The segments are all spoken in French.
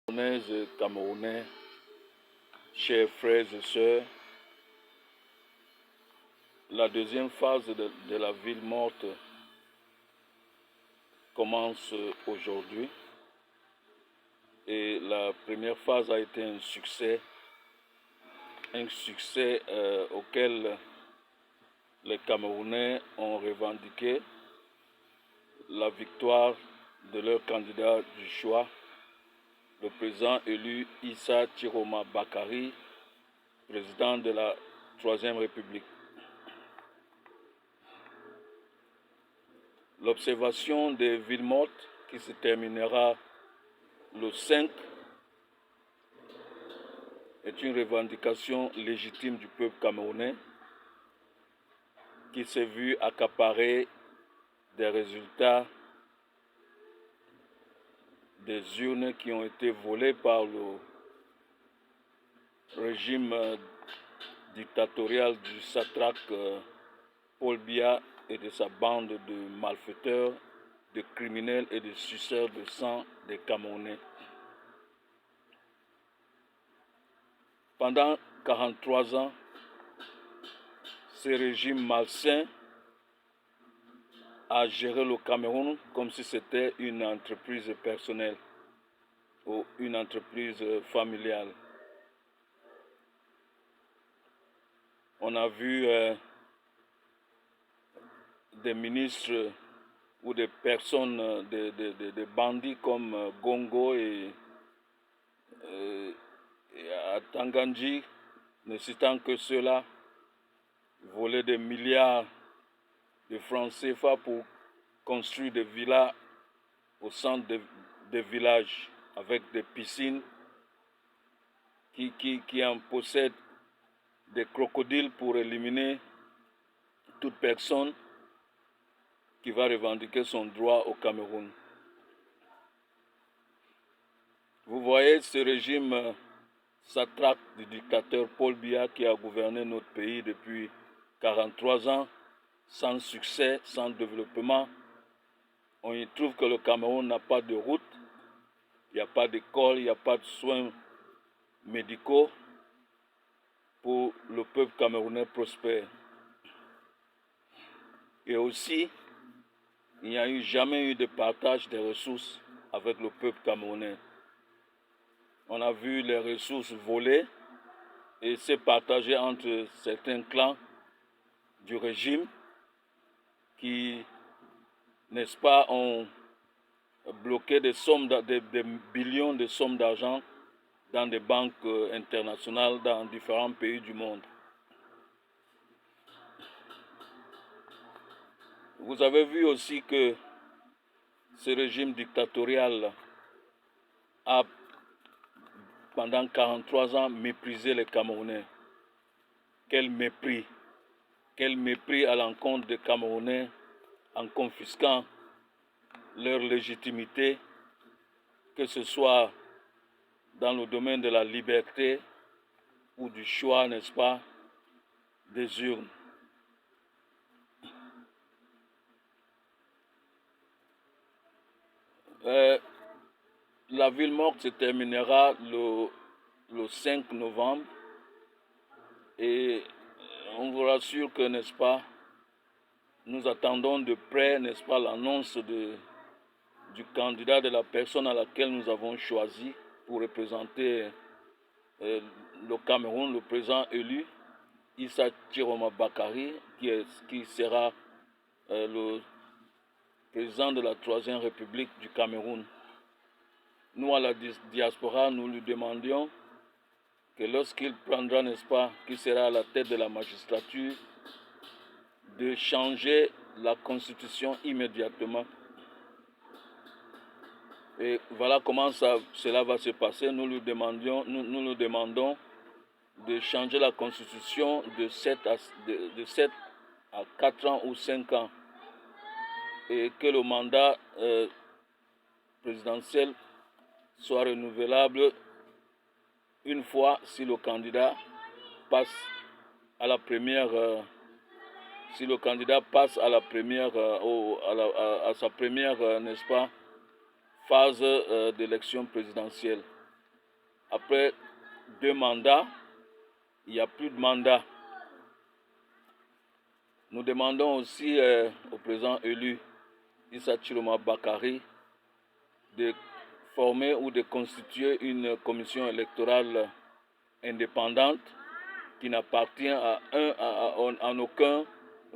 Camerounaises et Camerounais, chers frères et sœurs, la deuxième phase de la ville morte commence aujourd'hui et la première phase a été un succès auquel les Camerounais ont revendiqué la victoire de leur candidat du choix, le président élu Issa Chiroma Bakary, président de la Troisième République. L'observation des villes mortes, qui se terminera le 5, est une revendication légitime du peuple camerounais qui s'est vu accaparer des résultats des urnes qui ont été volées par le régime dictatorial du satrape Paul Biya et de sa bande de malfaiteurs, de criminels et de suceurs de sang des Camerounais. Pendant 43 ans, ce régime malsain a géré le Cameroun comme si c'était une entreprise personnelle ou une entreprise familiale. On a vu des ministres ou des personnes, des bandits comme Gongo et Tangandji, ne citant que ceux-là, voler des milliards de francs CFA pour construire des villas au centre des villages avec des piscines qui en possèdent des crocodiles pour éliminer toute personne qui va revendiquer son droit au Cameroun. Vous voyez ce régime satrape du dictateur Paul Biya qui a gouverné notre pays depuis 43 ans, sans succès, sans développement. On y trouve que le Cameroun n'a pas de route, il n'y a pas d'école, il n'y a pas de soins médicaux pour le peuple camerounais prospère. Et aussi, il n'y a jamais eu de partage des ressources avec le peuple camerounais. On a vu les ressources volées et se partager entre certains clans du régime qui, n'est-ce pas, ont bloqué des billions de sommes d'argent dans des banques internationales dans différents pays du monde. Vous avez vu aussi que ce régime dictatorial a, pendant 43 ans, méprisé les Camerounais. Quel mépris à l'encontre des Camerounais en confisquant leur légitimité, que ce soit dans le domaine de la liberté ou du choix, n'est-ce pas, des urnes. La ville morte se terminera le 5 novembre et on vous rassure que, n'est-ce pas, nous attendons de près, n'est-ce pas, l'annonce du candidat, de la personne à laquelle nous avons choisi pour représenter le Cameroun, le président élu, Issa Chiroma Bakary, qui sera le président de la Troisième République du Cameroun. Nous, à la diaspora, nous lui demandions que lorsqu'il prendra, n'est-ce pas, qui sera à la tête de la magistrature, de changer la constitution immédiatement. Et voilà comment cela va se passer. Nous nous demandons de changer la constitution de 7 à 4 ans ou 5 ans. Et que le mandat présidentiel soit renouvelable une fois si le candidat passe à la première à sa première, n'est-ce pas, phase d'élection présidentielle. après 2 mandats, il n'y a plus de mandat. Nous demandons aussi au président élu Issa Chiroma Bakary de former ou de constituer une commission électorale indépendante qui n'appartient à aucun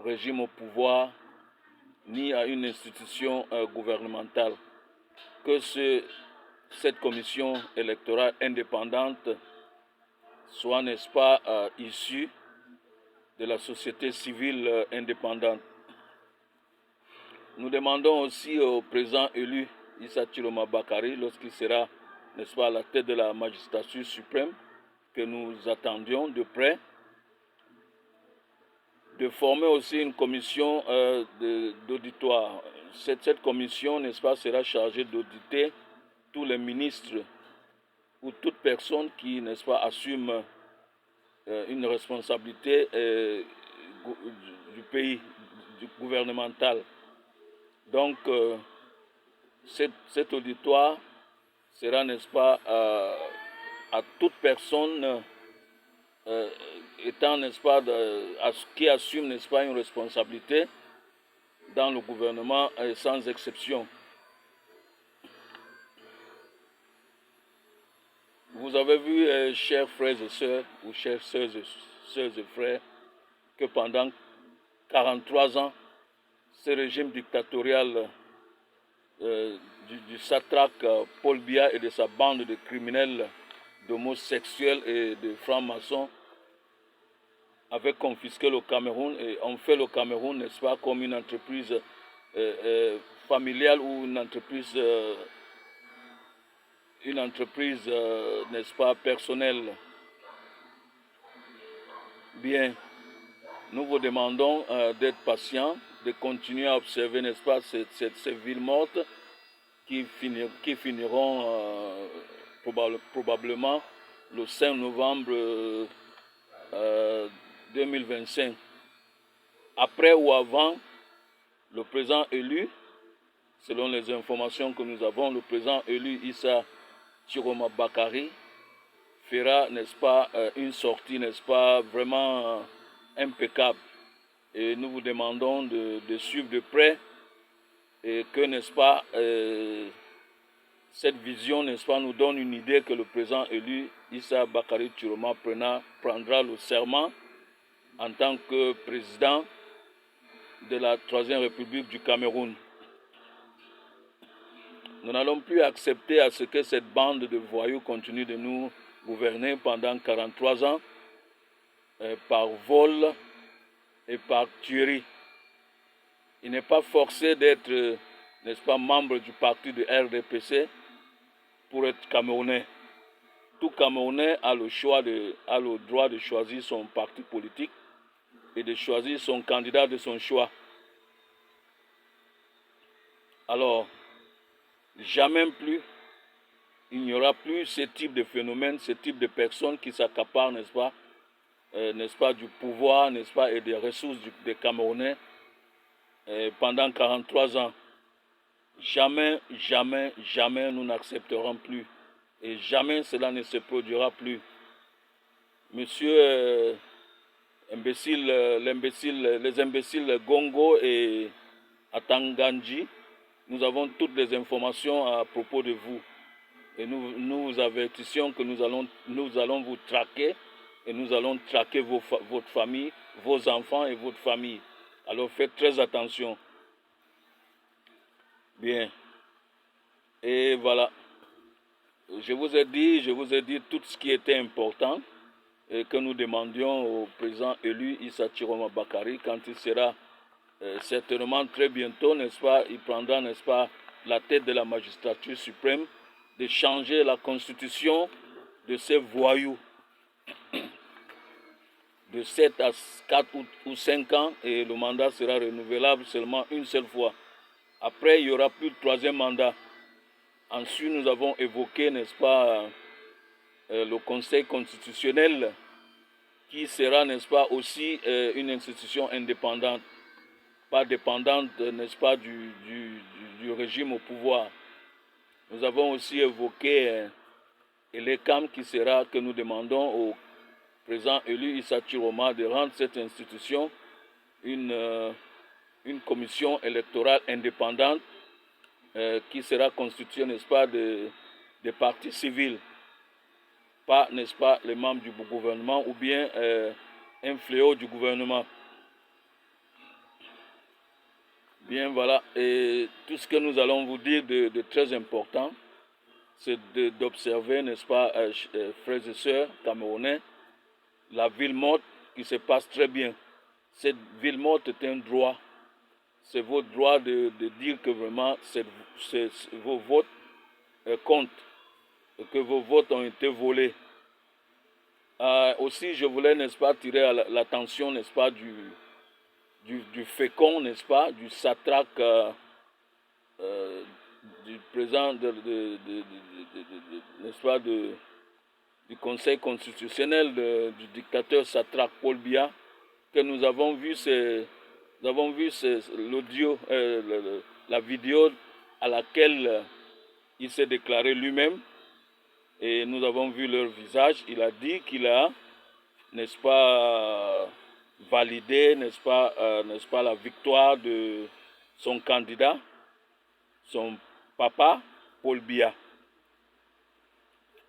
régime au pouvoir ni à une institution gouvernementale. Que cette commission électorale indépendante soit, n'est-ce pas, issue de la société civile indépendante. Nous demandons aussi au président élu Issa Chiroma Bakary, lorsqu'il sera, n'est-ce pas, à la tête de la magistrature suprême, que nous attendions de près, de former aussi une commission d'auditoire. Cette commission, n'est-ce pas, sera chargée d'auditer tous les ministres ou toute personne qui, n'est-ce pas, assume une responsabilité du pays, du gouvernemental. Donc, cet auditoire sera, n'est-ce pas, à toute personne étant, n'est-ce pas, qui assume, n'est-ce pas, une responsabilité dans le gouvernement sans exception. Vous avez vu, chers frères et sœurs, ou chères sœurs et frères, que pendant 43 ans, ce régime dictatorial du satrape Paul Biya et de sa bande de criminels, d'homosexuels et de francs-maçons avait confisqué le Cameroun et ont fait le Cameroun, n'est-ce pas, comme une entreprise familiale ou une entreprise, n'est-ce pas, personnelle. Bien, nous vous demandons d'être patients, de continuer à observer, n'est-ce pas, ces villes mortes qui finiront probablement le 5 novembre 2025. Après ou avant, le président élu, selon les informations que nous avons, le président élu Issa Chiroma Bakary fera, n'est-ce pas, une sortie, n'est-ce pas, vraiment impeccable. Et nous vous demandons de suivre de près et que, n'est-ce pas, cette vision, n'est-ce pas, nous donne une idée que le président élu Issa Bakary Chiroma prendra le serment en tant que président de la Troisième République du Cameroun. Nous n'allons plus accepter à ce que cette bande de voyous continue de nous gouverner pendant 43 ans par vol et par tuerie. Il n'est pas forcé d'être, n'est-ce pas, membre du parti de RDPC pour être Camerounais. Tout Camerounais a le droit de choisir son parti politique et de choisir son candidat de son choix. Alors, jamais plus, il n'y aura plus ce type de phénomène, ce type de personnes qui s'accaparent, n'est-ce pas, du pouvoir, n'est-ce pas, et des ressources des Camerounais pendant 43 ans. Jamais, jamais, jamais nous n'accepterons plus. Et jamais cela ne se produira plus. Monsieur les imbéciles Gongo et Atanganji, nous avons toutes les informations à propos de vous. Et nous vous avertissons que nous allons vous traquer et nous allons traquer votre famille, vos enfants et votre famille. Alors faites très attention. Bien. Et voilà. Je vous ai dit tout ce qui était important et que nous demandions au président élu Issa Chiroma Bakary quand il sera certainement très bientôt, n'est-ce pas, il prendra, n'est-ce pas, la tête de la magistrature suprême, de changer la constitution de ces voyous de 7 à 4 ou 5 ans et le mandat sera renouvelable seulement une seule fois. Après, il n'y aura plus de troisième mandat. Ensuite, nous avons évoqué, n'est-ce pas, le Conseil constitutionnel qui sera, n'est-ce pas, aussi une institution indépendante, pas dépendante, n'est-ce pas, du régime au pouvoir. Nous avons aussi évoqué et l'ECAM que nous demandons au président élu Issa Chiroma de rendre cette institution une commission électorale indépendante qui sera constituée, n'est-ce pas, des partis civils, pas, n'est-ce pas, les membres du gouvernement ou bien un fléau du gouvernement. Bien, voilà, et tout ce que nous allons vous dire de très important, c'est d'observer, n'est-ce pas, frères et sœurs camerounais, la ville morte qui se passe très bien. Cette ville morte est un droit. C'est votre droit de dire que vraiment vos votes comptent, et que vos votes ont été volés. Aussi, je voulais, n'est-ce pas, tirer l'attention, n'est-ce pas, du fécond, n'est-ce pas, du satraque du président n'est-ce pas, du Conseil constitutionnel du dictateur satraque Paul Biya, que nous avons vu l'audio, la vidéo à laquelle il s'est déclaré lui-même, et nous avons vu leur visage. Il a dit qu'il a, n'est-ce pas, validé, n'est-ce pas, la victoire de son candidat, son papa, Paul Biya.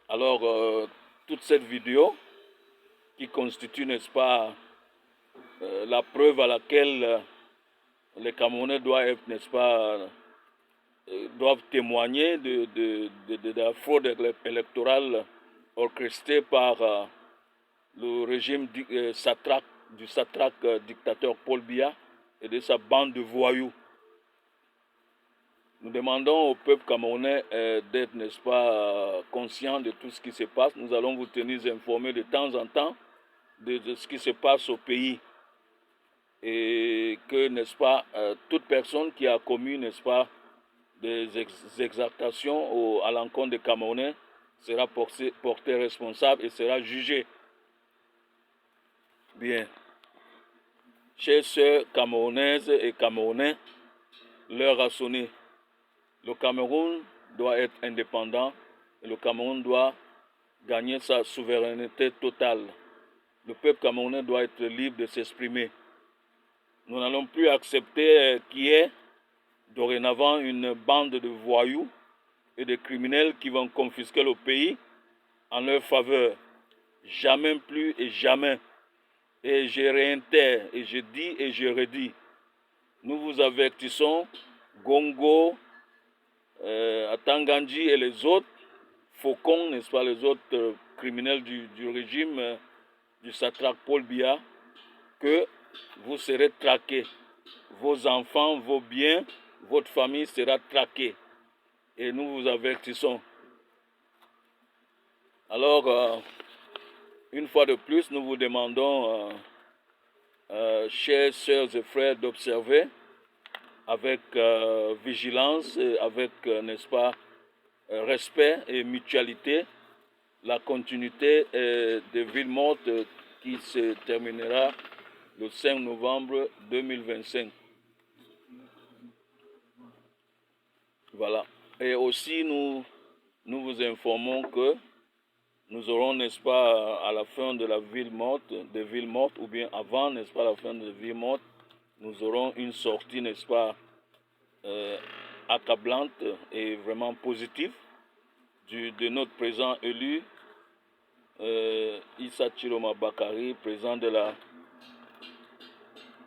Alors, toute cette vidéo qui constitue, n'est-ce pas, la preuve à laquelle les Camerounais doivent, n'est-ce pas, doivent témoigner de la fraude électorale orchestrée par le régime du satraque dictateur Paul Biya et de sa bande de voyous. Nous demandons au peuple camerounais d'être, n'est-ce pas, conscient de tout ce qui se passe. Nous allons vous tenir informés de temps en temps de ce qui se passe au pays. Et que, n'est-ce pas, toute personne qui a commis, n'est-ce pas, des exaltations à l'encontre des Camerounais sera porté responsable et sera jugé. Bien. Chers sœurs camerounaises et camerounais, l'heure a sonné. Le Cameroun doit être indépendant et le Cameroun doit gagner sa souveraineté totale. Le peuple camerounais doit être libre de s'exprimer. Nous n'allons plus accepter qu'il y ait dorénavant une bande de voyous et de criminels qui vont confisquer le pays en leur faveur. Jamais plus et jamais. Et je réitère, et je dis et je redis, nous vous avertissons, Gongo, Atangandji et les autres faucons, n'est-ce pas, les autres criminels du régime du satrape Paul Biya, que vous serez traqués. Vos enfants, vos biens, votre famille sera traquée. Et nous vous avertissons. Alors, une fois de plus, nous vous demandons, chers sœurs et frères, d'observer avec vigilance, et avec, n'est-ce pas, respect et mutualité, la continuité des villes mortes qui se terminera le 5 novembre 2025. Voilà. Et aussi, nous vous informons que nous aurons, n'est-ce pas, à la fin de la ville morte, des villes mortes, ou bien avant, n'est-ce pas, la fin de la ville morte, nous aurons une sortie, n'est-ce pas, accablante et vraiment positive de notre président élu, Issa Chiroma Bakari, président de la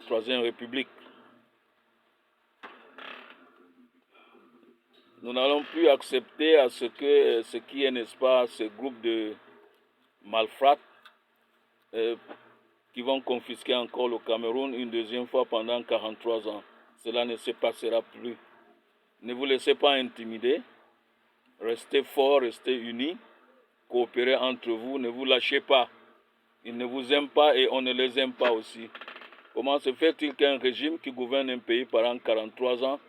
Troisième République. Nous n'allons plus accepter à ce qui est, n'est-ce pas, ces groupes de malfrats qui vont confisquer encore le Cameroun une deuxième fois pendant 43 ans. Cela ne se passera plus. Ne vous laissez pas intimider. Restez forts, restez unis. Coopérez entre vous, ne vous lâchez pas. Ils ne vous aiment pas et on ne les aime pas aussi. Comment se fait-il qu'un régime qui gouverne un pays pendant 43 ans,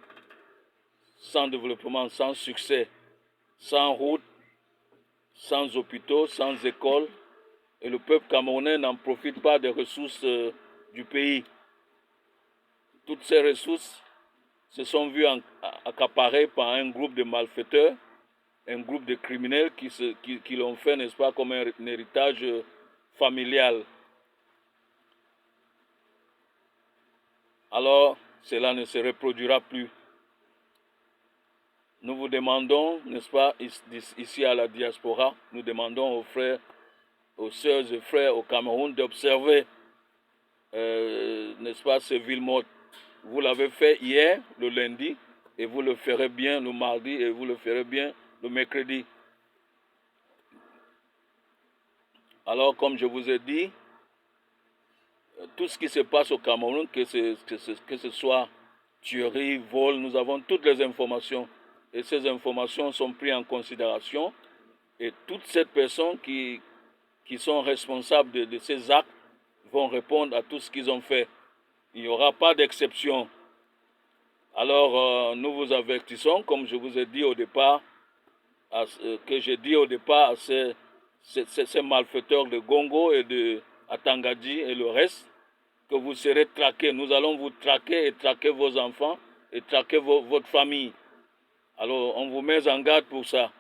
sans développement, sans succès, sans route, sans hôpitaux, sans écoles, et le peuple camerounais n'en profite pas des ressources du pays? Toutes ces ressources se sont vues accaparées par un groupe de malfaiteurs un groupe de criminels qui l'ont fait, n'est-ce pas, comme un héritage familial. Alors, cela ne se reproduira plus. Nous vous demandons, n'est-ce pas, ici à la diaspora, nous demandons aux frères, aux sœurs et frères au Cameroun d'observer, n'est-ce pas, ces villes mortes. Vous l'avez fait hier, le lundi, et vous le ferez bien le mardi, et vous le ferez bien le mercredi. Alors, comme je vous ai dit, tout ce qui se passe au Cameroun, que ce soit tuerie, vol, nous avons toutes les informations. Et ces informations sont prises en considération. Et toutes ces personnes qui sont responsables de ces actes vont répondre à tout ce qu'ils ont fait. Il n'y aura pas d'exception. Alors, nous vous avertissons, comme je vous ai dit au départ, à ces malfaiteurs de Gongo et de Atangadji et le reste, que vous serez traqués. Nous allons vous traquer et traquer vos enfants et traquer votre famille. Alors, on vous met en garde pour ça.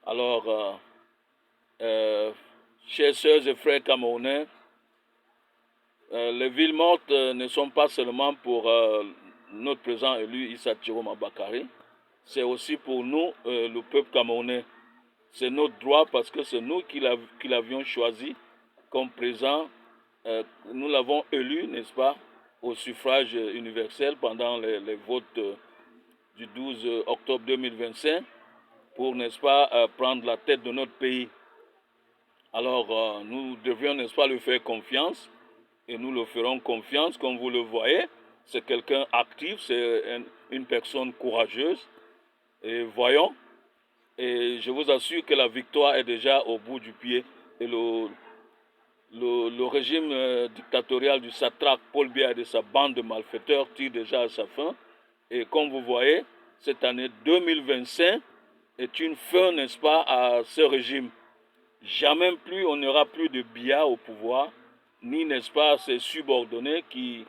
Alors, chers sœurs et frères camerounais, les villes mortes ne sont pas seulement pour notre président élu Issa Chiroma Bakary, c'est aussi pour nous, le peuple camerounais. C'est notre droit parce que c'est nous qui l'avions choisi comme président. Nous l'avons élu, n'est-ce pas, au suffrage universel pendant les votes du 12 octobre 2025 pour, n'est-ce pas, prendre la tête de notre pays. Alors, nous devions, n'est-ce pas, lui faire confiance et nous le ferons confiance, comme vous le voyez. C'est quelqu'un actif, c'est une personne courageuse et voyons. Et je vous assure que la victoire est déjà au bout du pied. Et le régime dictatorial du satrape Paul Biya et de sa bande de malfaiteurs tire déjà à sa fin. Et comme vous voyez, cette année 2025 est une fin, n'est-ce pas, à ce régime. Jamais plus on n'aura plus de Biya au pouvoir, ni, n'est-ce pas, ses subordonnés qui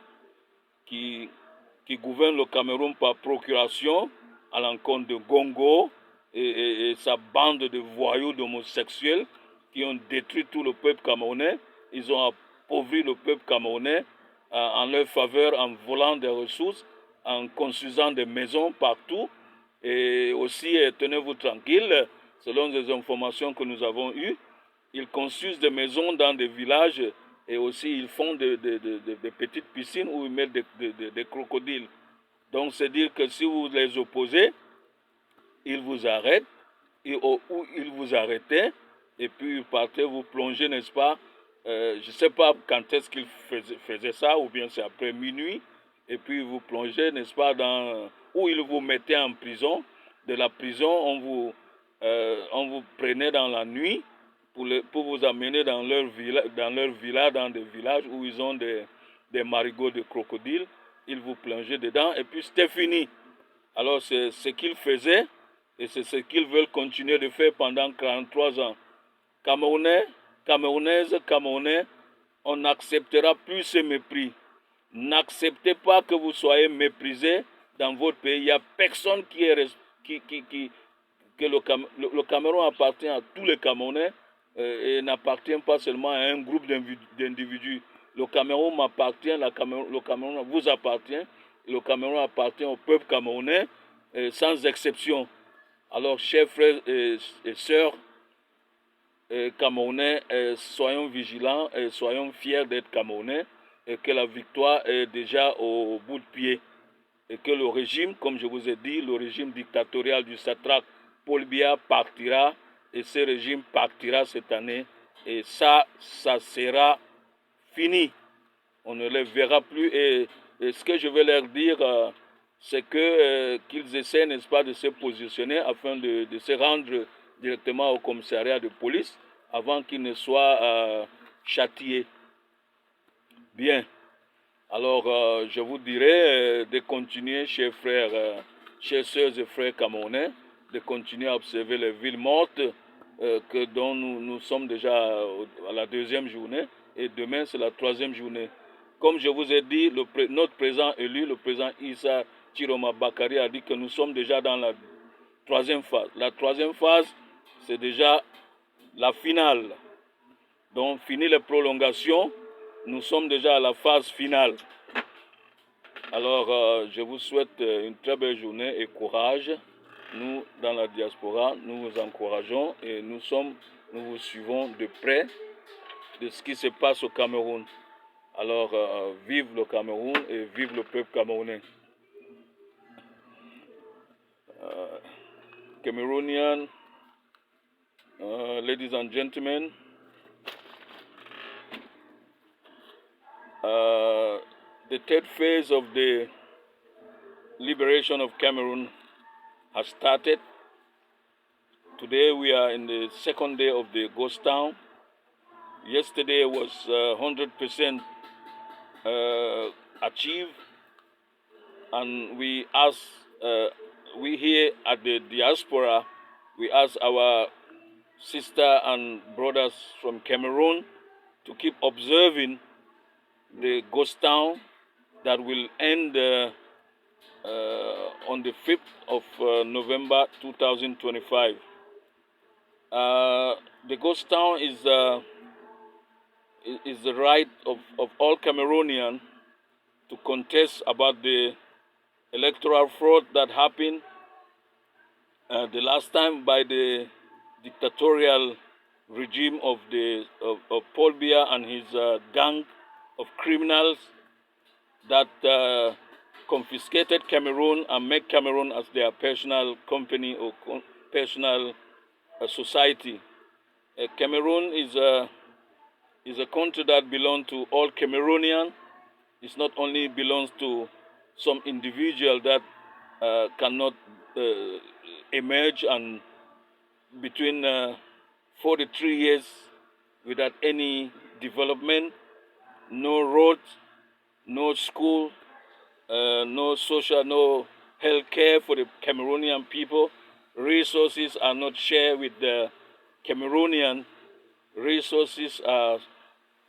gouvernent le Cameroun par procuration à l'encontre de Gongo et sa bande de voyous d'homosexuels qui ont détruit tout le peuple camerounais. Ils ont appauvri le peuple camerounais en leur faveur, en volant des ressources, en construisant des maisons partout. Et aussi, tenez-vous tranquille, selon les informations que nous avons eues, ils construisent des maisons dans des villages et aussi ils font des petites piscines où ils mettent des crocodiles. Donc c'est dire que si vous les opposez, ils vous arrêtent, ou ils vous arrêtaient, et puis ils partaient vous plonger, n'est-ce pas? Je ne sais pas quand est-ce qu'ils faisaient ça, ou bien c'est après minuit, et puis ils vous plongeaient, n'est-ce pas, où ils vous mettaient en prison. De la prison, on vous prenait dans la nuit pour vous amener dans leur village, dans des villages où ils ont des marigots de crocodiles. Ils vous plongeaient dedans, et puis c'était fini. Alors c'est ce qu'ils faisaient, et c'est ce qu'ils veulent continuer de faire pendant 43 ans. Camerounais, Camerounaises, Camerounais, on n'acceptera plus ce mépris. N'acceptez pas que vous soyez méprisés dans votre pays. Il n'y a personne que le Cameroun appartient à tous les Camerounais et n'appartient pas seulement à un groupe d'individus. Le Cameroun m'appartient, le Cameroun vous appartient, le Cameroun appartient au peuple camerounais sans exception. Alors, chers frères et sœurs camerounais, soyons vigilants et soyons fiers d'être camerounais et que la victoire est déjà au bout de pied. Et que le régime, comme je vous ai dit, le régime dictatorial du satrape Paul Biya partira et ce régime partira cette année et ça sera fini. On ne les verra plus et ce que je vais leur dire, c'est qu'ils essaient, n'est-ce pas, de se positionner afin de se rendre directement au commissariat de police avant qu'ils ne soient châtiés. Bien. Alors, je vous dirais de continuer, chers frères, chers sœurs et frères camerounais, de continuer à observer les villes mortes dont nous sommes déjà à la deuxième journée et demain c'est la troisième journée. Comme je vous ai dit, notre président élu, le président Issa Chiroma Bakary a dit que nous sommes déjà dans troisième phase. La troisième phase, c'est déjà la finale. Donc, fini les prolongations, nous sommes déjà à la phase finale. Alors, je vous souhaite une très belle journée et courage. Nous, dans la diaspora, nous vous encourageons et nous vous suivons de près de ce qui se passe au Cameroun. Alors, vive le Cameroun et vive le peuple camerounais. Cameroonian, ladies and gentlemen, the third phase of the liberation of Cameroon has started. Today we are in the second day of the ghost town. Yesterday was 100% achieved, and we here at the diaspora, we ask our sister and brothers from Cameroon to keep observing the ghost town that will end on the 5th of November 2025. The ghost town is the right of all Cameroonians to contest about the electoral fraud that happened the last time by the dictatorial regime of Paul Biya and his gang of criminals that confiscated Cameroon and make Cameroon as their personal company or personal society. Cameroon is a country that belongs to all Cameroonians. It not only belongs to some individual that cannot emerge and between 43 years without any development, no roads, no school, no social, no health care for the Cameroonian people. Resources are not shared with the Cameroonian. Resources are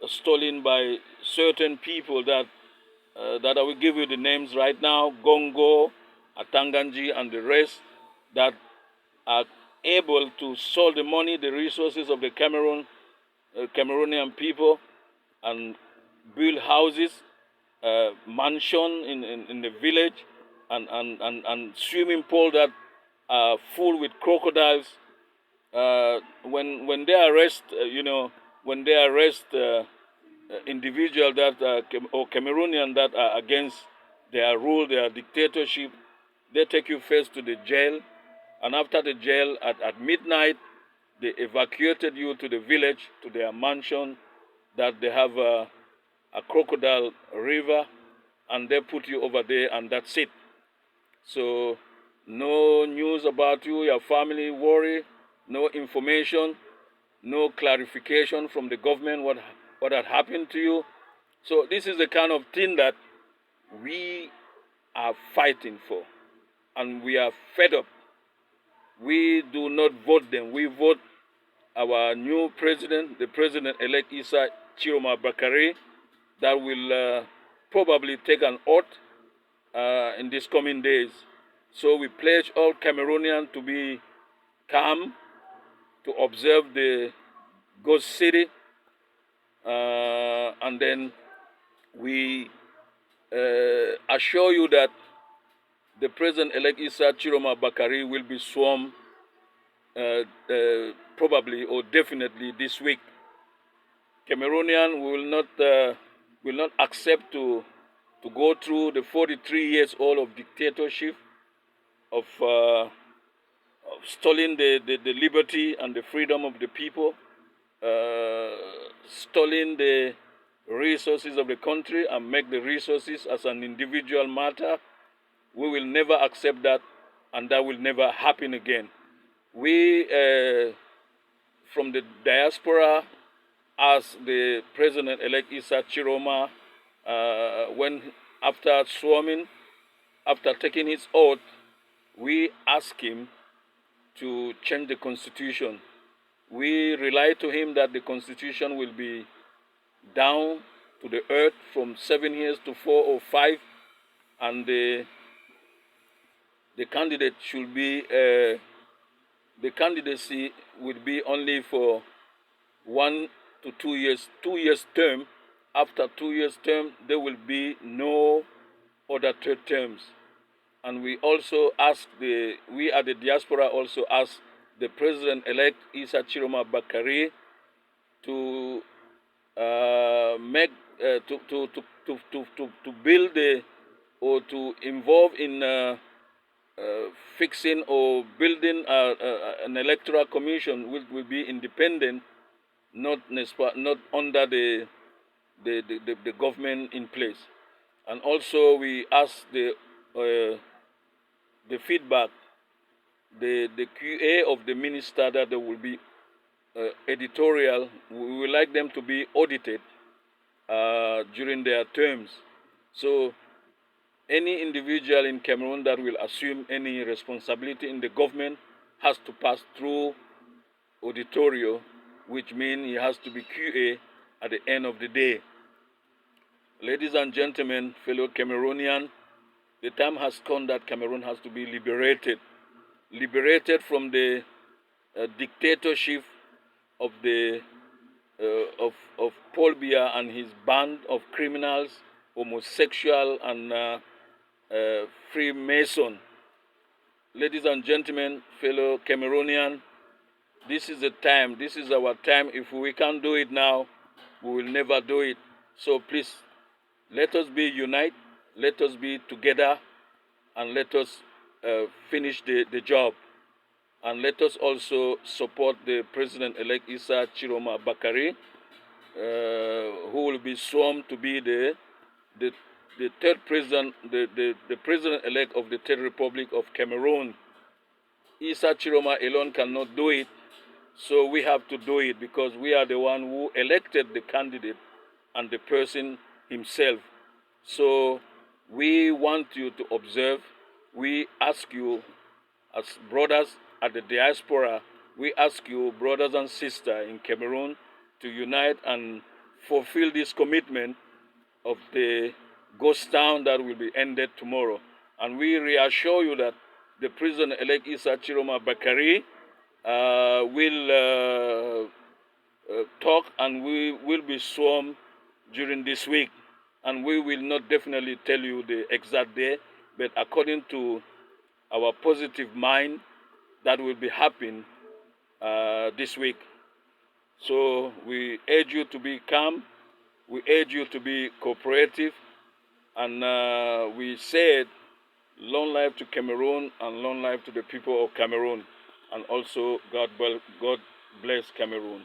stolen by certain people that I will give you the names right now: Gongo, Atanganji, and the rest that are able to sell the money, the resources of the Cameroonian people, and build houses, mansion in the village, and swimming pool that are full with crocodiles. When they arrest, when they arrest individuals that or Cameroonian that are against their rule, their dictatorship, they take you first to the jail, and after the jail, at midnight, they evacuated you to the village, to their mansion, that they have a crocodile river, and they put you over there, and that's it. So no news about you, your family worry, no information, no clarification from the government what had happened to you. So this is the kind of thing that we are fighting for, and we are fed up. We do not vote them. We vote our new president, the president-elect Issa Chiroma Bakare, that will probably take an oath in these coming days. So we pledge all Cameroonians to be calm, to observe the ghost city, and then we assure you that the president-elect Issa Chiroma Bakare will be sworn probably or definitely this week. Cameroonian will not accept to go through the 43 years old of dictatorship, of stealing the liberty and the freedom of the people, stealing the resources of the country and make the resources as an individual matter. We will never accept that, and that will never happen again. We, from the diaspora, as the president-elect Issa Chiroma, after swearing, after taking his oath, we ask him to change the constitution. We rely to him that the constitution will be down to the earth from 7 years to 4 or 5, and the the candidate should be, the candidacy would be only for 1 to 2 years, 2 years term. After 2 years term, there will be no other third terms. And we also ask we at the diaspora also ask the President-elect Issa Chiroma Bakari to make to build or to involve in fixing or building an electoral commission which will be independent, not under the government in place. And also we ask the feedback, the QA of the minister, that there will be editorial. We would like them to be audited during their terms. So any individual in Cameroon that will assume any responsibility in the government has to pass through auditorio, which means he has to be QA at the end of the day. Ladies and gentlemen, fellow Cameroonian, the time has come that Cameroon has to be liberated from the dictatorship of of Paul Biya and his band of criminals, homosexual, and Freemason. Ladies and gentlemen, fellow Cameroonian, this is the time. This is our time. If we can't do it now, we will never do it. So please, let us be united. Let us be together, and let us finish the job. And let us also support the President-elect Issa Chiroma Bakari, who will be sworn to be the third president, the President-elect of the Third Republic of Cameroon. Issa Chiroma alone cannot do it, so we have to do it because we are the one who elected the candidate and the person himself. So we want you to observe. We ask you as brothers at the diaspora, we ask you, brothers and sisters in Cameroon, to unite and fulfill this commitment of the ghost town that will be ended tomorrow. And we reassure you that the President-elect Issa Chiroma Bakari will talk, and we will be sworn during this week. And we will not definitely tell you the exact day, but according to our positive mind, that will be happening this week. So we urge you to be calm. We urge you to be cooperative. And we said, long life to Cameroon and long life to the people of Cameroon. And also, God bless Cameroon.